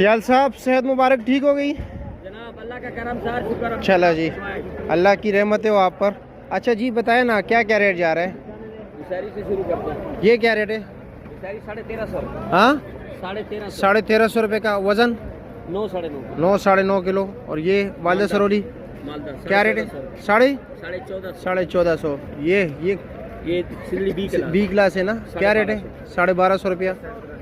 सियाल साहब सेहत मुबारक ठीक हो गई जनाब, अल्लाह का करम सर, शुक्र। चला जी, अल्लाह की रहमत है वो आप पर। अच्छा जी बताए ना क्या क्या रेट जा रहा है? दुशहरी से शुरू करते हैं। ये क्या रेट है? दुशहरी 1350। हाँ 1350। 1350 रुपये का। वज़न 9 साढ़े 9 9-9.5 किलो। और ये वालदा सरोली मालदा क्या रेट है? साढ़े 1450। ये सिल्ली बी क्लास है ना, क्या रेट है? 1250 रुपया।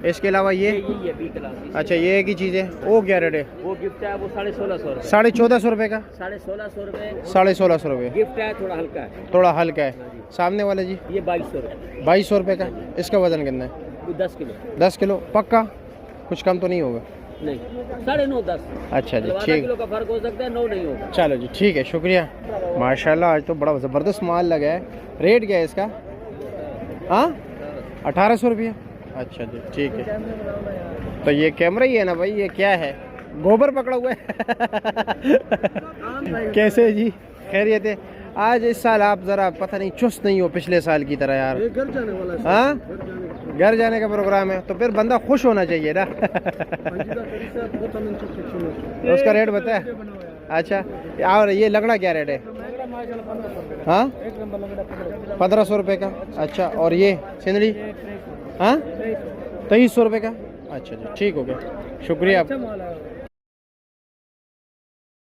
इसके अलावा ये है बी क्लास। अच्छा ये एक ही चीज़ है, वो क्या रेट है? वो गिफ्ट है, वो 1650 1450 रुपये का। 1650 रुपये 1650 रुपये गिफ्ट है, थोड़ा हल्का है। थोड़ा हल्का है। सामने वाला जी ये 2200 रुपये। 2200 रुपये का। इसका वज़न कितना है? 10 किलो। 10 किलो पक्का? कुछ कम तो नहीं होगा? नहीं, 9.5 10। अच्छा जी आधा ठीक। किलो का फर्क हो सकता है, 9 नहीं होगा। चलो जी ठीक है, शुक्रिया। माशाल्लाह आज तो बड़ा ज़बरदस्त माल लगा है। रेट क्या है इसका? हाँ 1800 रुपया। अच्छा जी ठीक है। तो ये कैमरा ही है ना भाई, ये क्या है? गोबर पकड़ा हुआ है कैसे है जी? खैरियत है? आज इस साल आप ज़रा पता नहीं चुस्त नहीं हो पिछले साल की तरह यार। घर जाने वाला है। हाँ घर जाने का प्रोग्राम है तो फिर बंदा खुश होना चाहिए ना तो उसका रेट बताए? अच्छा और ये लगड़ा क्या रेट है? हाँ 1500 रुपये का। अच्छा और ये सिंदड़ी? हाँ 2300 रुपये का। अच्छा जी ठीक हो गया, शुक्रिया।